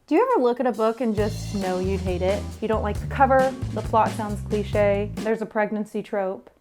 Do you ever look at a book and just know you'd hate it? You don't like the cover, the plot sounds cliche, there's a pregnancy trope.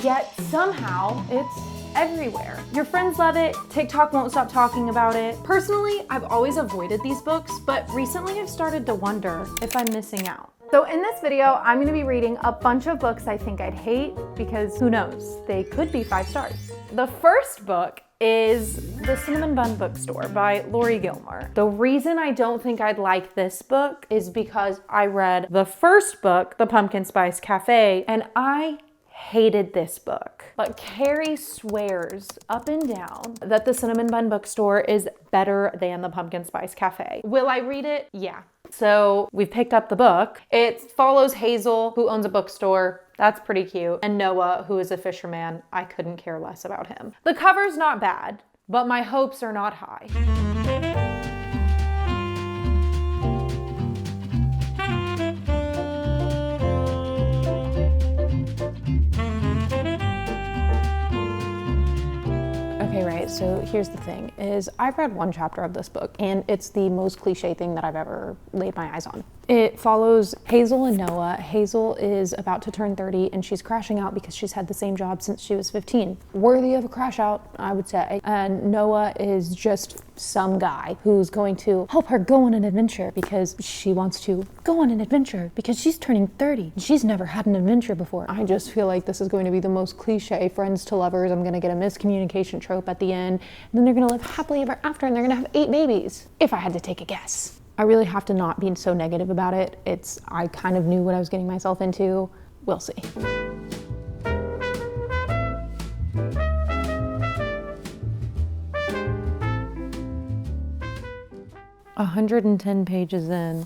Yet somehow it's everywhere. Your friends love it, TikTok won't stop talking about it. Personally, I've always avoided these books, but recently I've started to wonder if I'm missing out. So in this video, I'm gonna be reading a bunch of books I think I'd hate because who knows, they could be 5 stars. The first book is The Cinnamon Bun Bookstore by Lori Gilmore. The reason I don't think I'd like this book is because I read the first book, The Pumpkin Spice Cafe, and I hated this book. But Cari swears up and down that The Cinnamon Bun Bookstore is better than The Pumpkin Spice Cafe. Will I read it? Yeah. So we've picked up the book. It follows Hazel, who owns a bookstore. That's pretty cute. And Noah, who is a fisherman. I couldn't care less about him. The cover's not bad, but my hopes are not high. Okay, right, so here's the thing, is I've read one chapter of this book and it's the most cliche thing that I've ever laid my eyes on. It follows Hazel and Noah. Hazel is about to turn 30 and she's crashing out because she's had the same job since she was 15. Worthy of a crash out, I would say. And Noah is just some guy who's going to help her go on an adventure because she wants to go on an adventure because she's turning 30. She's never had an adventure before. I just feel like this is going to be the most cliche friends to lovers. I'm gonna get a miscommunication trope at the end. And then they're gonna live happily ever after and they're gonna have 8 babies, if I had to take a guess. I really have to not be so negative about it. I kind of knew what I was getting myself into. We'll see. A 110 pages in.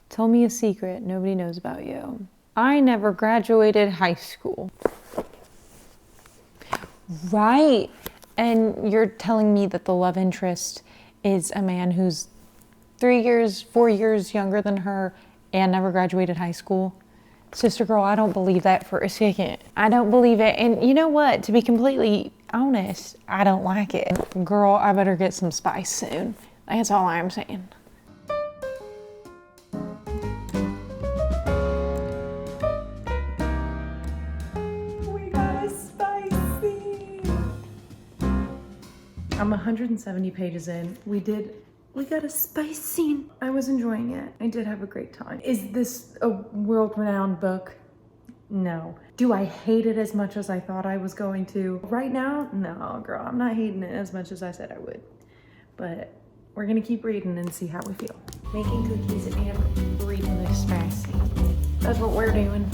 Tell me a secret nobody knows about you. I never graduated high school. Right. And you're telling me that the love interest is a man who's 3 years, 4 years younger than her and never graduated high school? Sister girl, I don't believe that for a second. I don't believe it. And you know what? To be completely honest, I don't like it. Girl, I better get some spice soon. That's all I'm saying. We got a spice scene. I'm 170 pages in. We got a spice scene. I was enjoying it. I did have a great time. Is this a world-renowned book? No. Do I hate it as much as I thought I was going to? Right now? No, girl, I'm not hating it as much as I said I would. But we're gonna keep reading and see how we feel. Making cookies and reading this spice scene. That's what we're doing.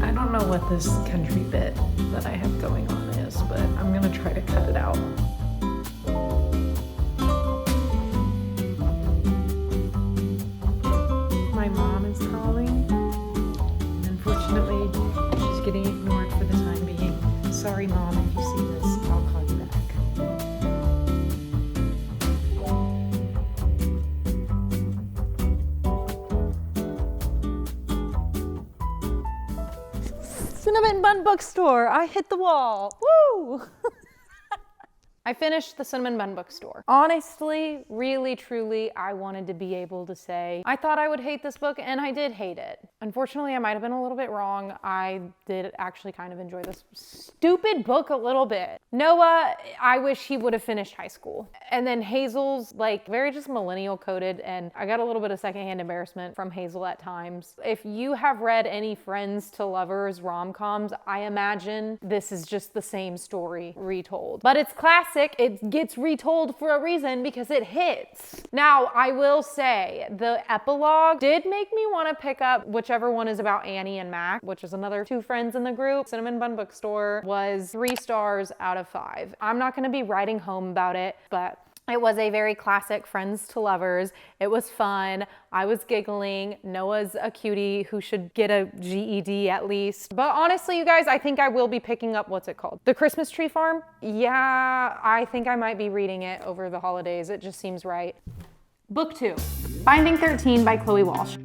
I don't know what this country bit that I have going on is, but I'm gonna try to cut it out. My mom is calling. Unfortunately, she's getting ignored for the time being. Sorry, Mom, if you see this, I'll call you back. Cinnamon Bun Bookstore, I hit the wall, woo! I finished The Cinnamon Bun Bookstore. Honestly, really, truly, I wanted to be able to say, I thought I would hate this book, and I did hate it. Unfortunately, I might have been a little bit wrong. I did actually kind of enjoy this stupid book a little bit. Noah, I wish he would have finished high school. And then Hazel's like very just millennial coded, and I got a little bit of secondhand embarrassment from Hazel at times. If you have read any friends to lovers rom-coms, I imagine this is just the same story retold. But it's classic. It gets retold for a reason because it hits. Now, I will say the epilogue did make me want to pick up whichever one is about Annie and Mac, which is another 2 friends in the group. Cinnamon Bun Bookstore was 3 stars out of 5. I'm not going to be writing home about it, but it was a very classic friends to lovers. It was fun. I was giggling. Noah's a cutie who should get a GED at least. But honestly, you guys, I think I will be picking up, what's it called? The Christmas Tree Farm? Yeah, I think I might be reading it over the holidays. It just seems right. Book 2, Binding 13 by Chloe Walsh.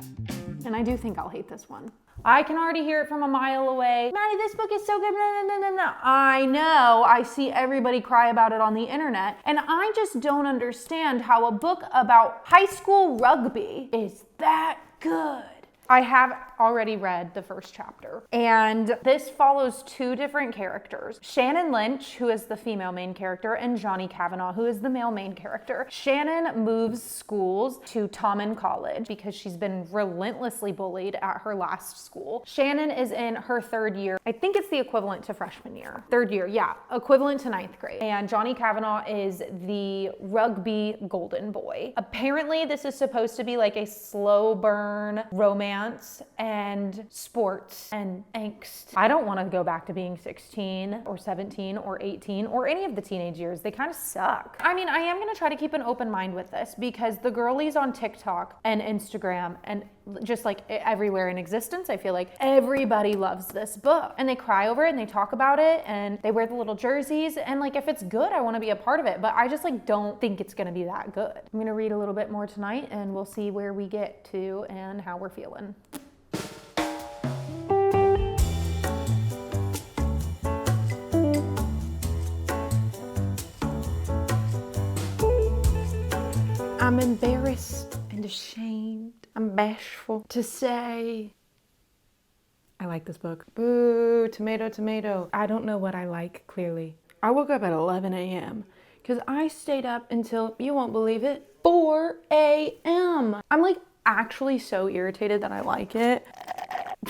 And I do think I'll hate this one. I can already hear it from a mile away. Maddie, this book is so good. No. I know. I see everybody cry about it on the internet. And I just don't understand how a book about high school rugby is that good. I have already read the first chapter, and this follows two different characters. Shannon Lynch, who is the female main character, and Johnny Kavanaugh, who is the male main character. Shannon moves schools to Tommen College because she's been relentlessly bullied at her last school. Shannon is in her third year. I think it's the equivalent to freshman year. Third year, yeah, equivalent to ninth grade. And Johnny Kavanaugh is the rugby golden boy. Apparently, this is supposed to be like a slow burn romance and sports and angst. I don't want to go back to being 16 or 17 or 18 or any of the teenage years. They kind of suck. I mean, I am going to try to keep an open mind with this because the girlies on TikTok and Instagram and just like everywhere in existence, I feel like everybody loves this book and they cry over it and they talk about it and they wear the little jerseys, and like if it's good, I want to be a part of it, but I just like don't think it's going to be that good. I'm going to read a little bit more tonight and we'll see where we get to and how we're feeling. I'm embarrassed and ashamed. I'm bashful to say I like this book. Boo, tomato, tomato. I don't know what I like, clearly. I woke up at 11 a.m. because I stayed up until, you won't believe it, 4 a.m. I'm like actually so irritated that I like it.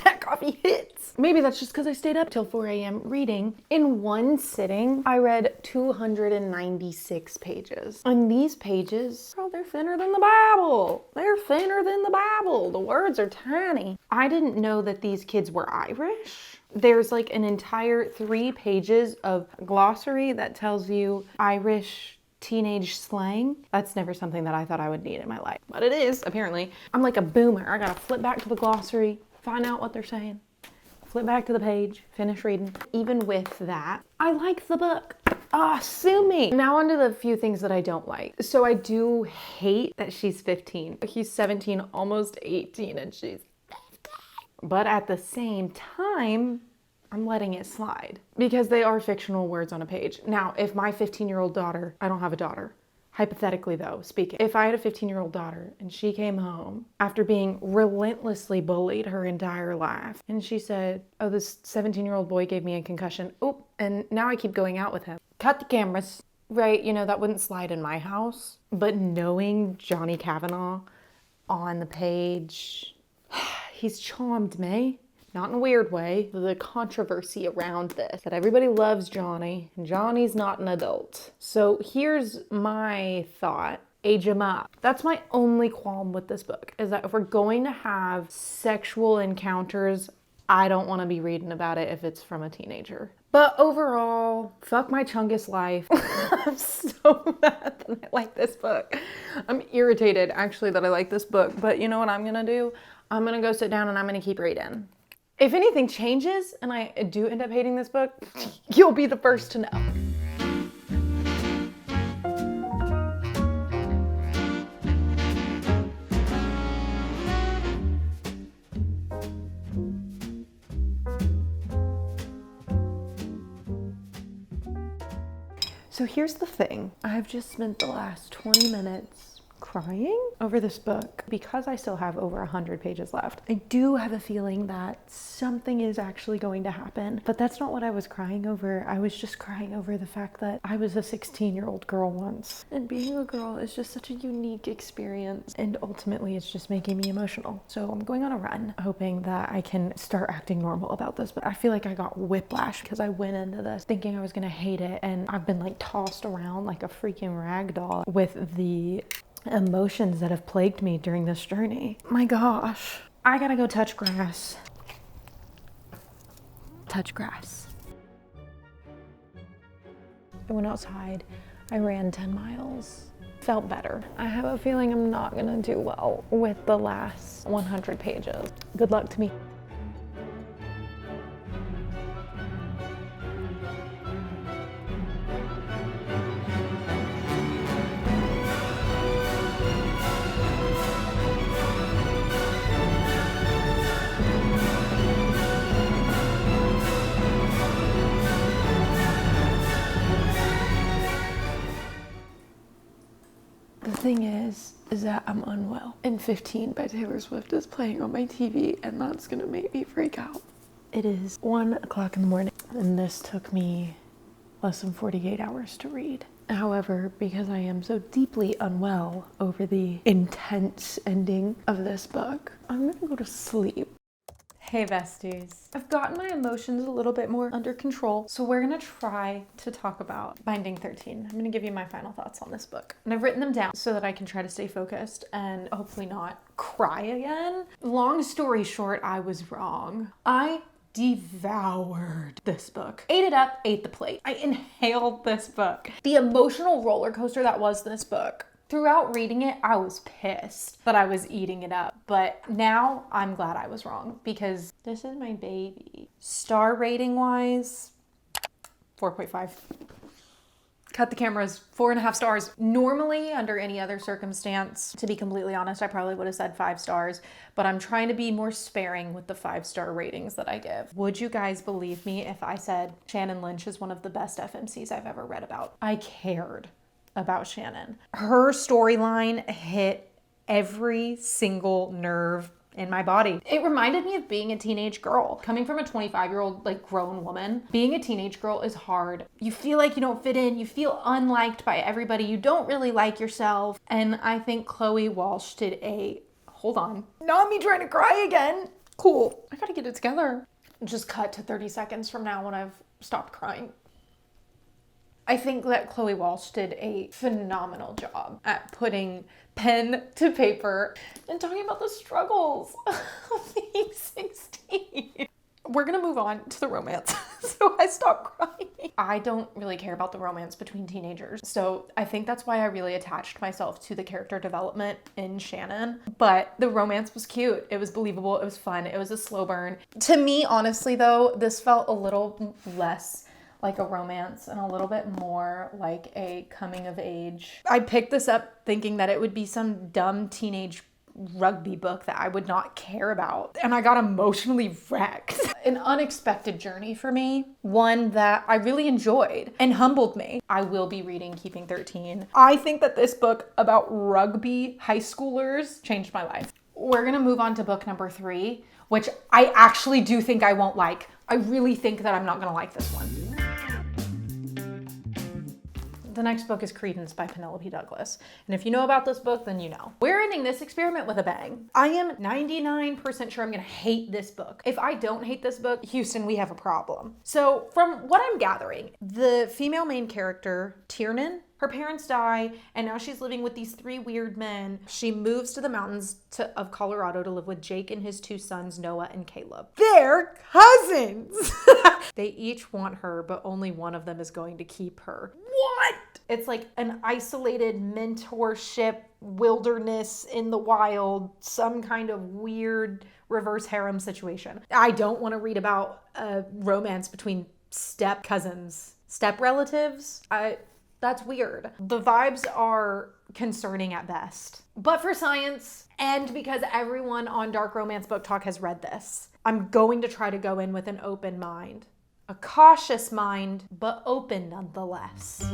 That coffee hits. Maybe that's just because I stayed up till 4 a.m. reading. In one sitting, I read 296 pages. And these pages, girl, they're thinner than the Bible. They're thinner than the Bible. The words are tiny. I didn't know that these kids were Irish. There's like an entire 3 pages of glossary that tells you Irish teenage slang. That's never something that I thought I would need in my life, but it is, apparently. I'm like a boomer. I gotta flip back to the glossary, find out what they're saying, flip back to the page, finish reading. Even with that, I like the book. Sue me. Now onto the few things that I don't like. So I do hate that she's 15. He's 17, almost 18, and she's 15. But at the same time, I'm letting it slide because they are fictional words on a page. Now, if my 15-year-old daughter, I don't have a daughter, hypothetically though, speaking, if I had a 15-year-old daughter and she came home after being relentlessly bullied her entire life and she said, oh, this 17-year-old boy gave me a concussion, oop, and now I keep going out with him. Cut the cameras. Right, you know, that wouldn't slide in my house. But knowing Johnny Kavanaugh on the page, he's charmed me. Not in a weird way. The controversy around this, that everybody loves Johnny, and Johnny's not an adult. So here's my thought. Age him up. That's my only qualm with this book, is that if we're going to have sexual encounters, I don't want to be reading about it if it's from a teenager. But overall, fuck my Chungus life. I'm so mad that I like this book. I'm irritated, actually, that I like this book. But you know what I'm going to do? I'm going to go sit down and I'm going to keep reading. If anything changes and I do end up hating this book, you'll be the first to know. So here's the thing. I've just spent the last 20 minutes crying over this book. Because I still have over 100 pages left, I do have a feeling that something is actually going to happen, but that's not what I was crying over. I was just crying over the fact that I was a 16-year-old girl once, and being a girl is just such a unique experience, and ultimately it's just making me emotional. So I'm going on a run, hoping that I can start acting normal about this, but I feel like I got whiplash because I went into this thinking I was gonna hate it, and I've been like tossed around like a freaking rag doll with the emotions that have plagued me during this journey. My gosh. I gotta go touch grass. Touch grass. I went outside. I ran 10 miles. Felt better. I have a feeling I'm not gonna do well with the last 100 pages. Good luck to me. thing is that I'm unwell. And 15 by Taylor Swift is playing on my TV, and that's gonna make me freak out. It is 1 o'clock in the morning, and this took me less than 48 hours to read. However, because I am so deeply unwell over the intense ending of this book, I'm gonna go to sleep. Hey besties. I've gotten my emotions a little bit more under control, so we're gonna try to talk about Binding 13. I'm gonna give you my final thoughts on this book. And I've written them down so that I can try to stay focused and hopefully not cry again. Long story short, I was wrong. I devoured this book. Ate it up, ate the plate. I inhaled this book. The emotional roller coaster that was this book. Throughout reading it, I was pissed that I was eating it up. But now I'm glad I was wrong because this is my baby. Star rating wise, 4.5. Cut the cameras, 4.5 stars. Normally, under any other circumstance, to be completely honest, I probably would have said 5 stars, but I'm trying to be more sparing with the 5-star ratings that I give. Would you guys believe me if I said Shannon Lynch is one of the best FMCs I've ever read about? I cared about Shannon. Her storyline hit every single nerve in my body. It reminded me of being a teenage girl. Coming from a 25-year-old, like, grown woman, being a teenage girl is hard. You feel like you don't fit in. You feel unliked by everybody. You don't really like yourself. And I think Chloe Walsh did a, hold on, not me trying to cry again. Cool. I gotta get it together. Just cut to 30 seconds from now when I've stopped crying. I think that Chloe Walsh did a phenomenal job at putting pen to paper and talking about the struggles of being 16. We're gonna move on to the romance, so I stop crying. I don't really care about the romance between teenagers, so I think that's why I really attached myself to the character development in Shannon. But the romance was cute, it was believable, it was fun, it was a slow burn. To me, honestly though, this felt a little less like a romance and a little bit more like a coming of age. I picked this up thinking that it would be some dumb teenage rugby book that I would not care about. And I got emotionally wrecked. An unexpected journey for me. One that I really enjoyed and humbled me. I will be reading Keeping 13. I think that this book about rugby high schoolers changed my life. We're gonna move on to book number 3, which I actually do think I won't like. I really think that I'm not gonna like this one. The next book is Credence by Penelope Douglas. And if you know about this book, then you know. We're ending this experiment with a bang. I am 99% sure I'm gonna hate this book. If I don't hate this book, Houston, we have a problem. So from what I'm gathering, the female main character, Tiernan, her parents die, and now she's living with these 3 weird men. She moves to the mountains of Colorado to live with Jake and his 2 sons, Noah and Caleb. They're cousins! They each want her, but only one of them is going to keep her. What? It's like an isolated mentorship, wilderness in the wild, some kind of weird reverse harem situation. I don't want to read about a romance between step cousins, step relatives. That's weird. The vibes are concerning at best. But for science, and because everyone on Dark Romance Book Talk has read this, I'm going to try to go in with an open mind. A cautious mind, but open nonetheless.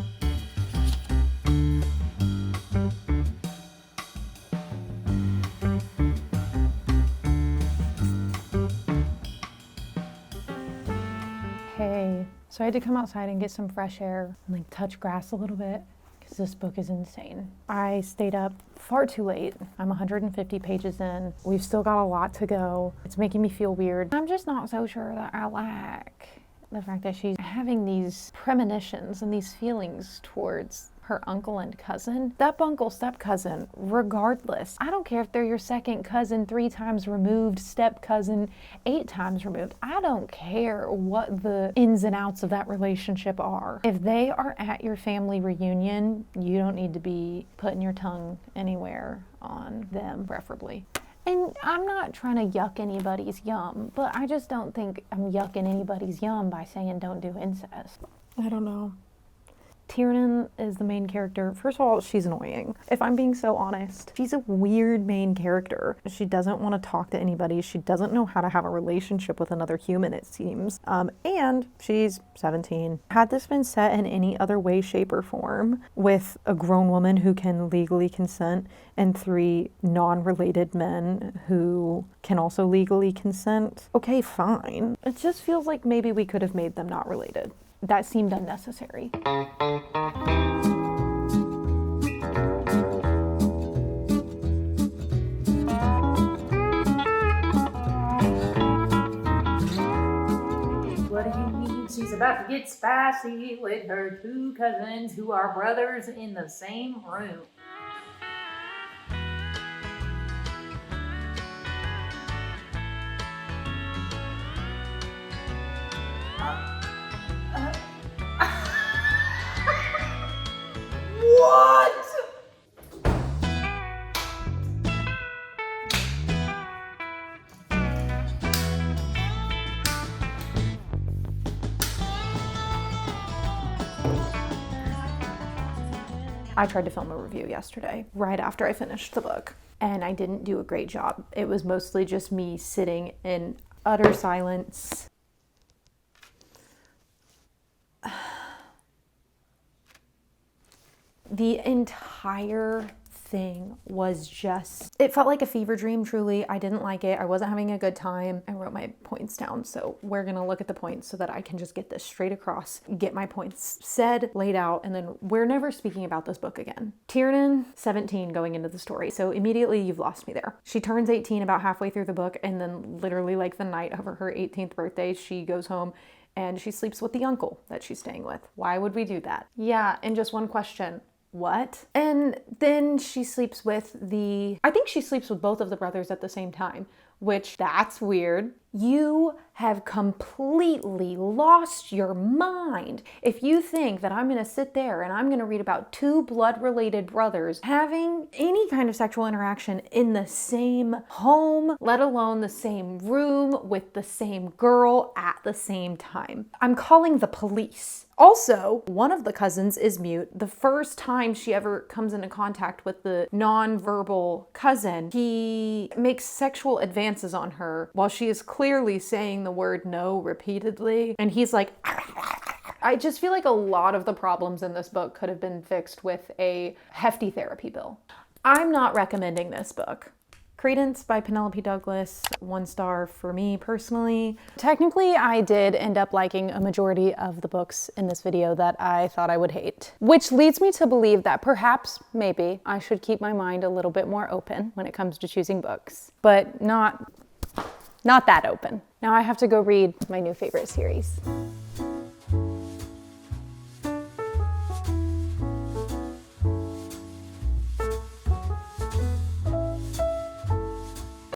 Hey, so I had to come outside and get some fresh air and like touch grass a little bit because this book is insane. I stayed up far too late. I'm 150 pages in. We've still got a lot to go. It's making me feel weird. I'm just not so sure that I like the fact that she's having these premonitions and these feelings towards her uncle and cousin. Step uncle, step cousin, regardless. I don't care if they're your second cousin 3 times removed, step cousin 8 times removed. I don't care what the ins and outs of that relationship are. If they are at your family reunion, you don't need to be putting your tongue anywhere on them, preferably. And I'm not trying to yuck anybody's yum, but I just don't think I'm yucking anybody's yum by saying don't do incest. I don't know. Tiernan is the main character. First of all, she's annoying. If I'm being so honest, she's a weird main character. She doesn't want to talk to anybody. She doesn't know how to have a relationship with another human, it seems. And she's 17. Had this been set in any other way, shape, or form with a grown woman who can legally consent and 3 non-related men who can also legally consent, okay, fine. It just feels like maybe we could have made them not related. That seemed unnecessary. What do you mean she's about to get spicy with her 2 cousins who are brothers in the same room? What? I tried to film a review yesterday, right after I finished the book, and I didn't do a great job. It was mostly just me sitting in utter silence. The entire thing was just, it felt like a fever dream, truly. I didn't like it. I wasn't having a good time. I wrote my points down, so we're gonna look at the points so that I can just get this straight across, get my points said, laid out, and then we're never speaking about this book again. Tiernan, 17 going into the story, so immediately you've lost me there. She turns 18 about halfway through the book, and then literally like the night of her 18th birthday, she goes home and she sleeps with the uncle that she's staying with. Why would we do that? Yeah, and just one question. What? And then she sleeps with I think she sleeps with both of the brothers at the same time, which that's weird. You have completely lost your mind if you think that I'm gonna sit there and I'm gonna read about 2 blood-related brothers having any kind of sexual interaction in the same home, let alone the same room with the same girl at the same time. I'm calling the police. Also, one of the cousins is mute. The first time she ever comes into contact with the non-verbal cousin, he makes sexual advances on her while she is clearly saying the word no repeatedly. And he's like, I just feel like a lot of the problems in this book could have been fixed with a hefty therapy bill. I'm not recommending this book. Credence by Penelope Douglas, 1 star for me personally. Technically, I did end up liking a majority of the books in this video that I thought I would hate, which leads me to believe that perhaps, maybe, I should keep my mind a little bit more open when it comes to choosing books, but not that open. Now I have to go read my new favorite series.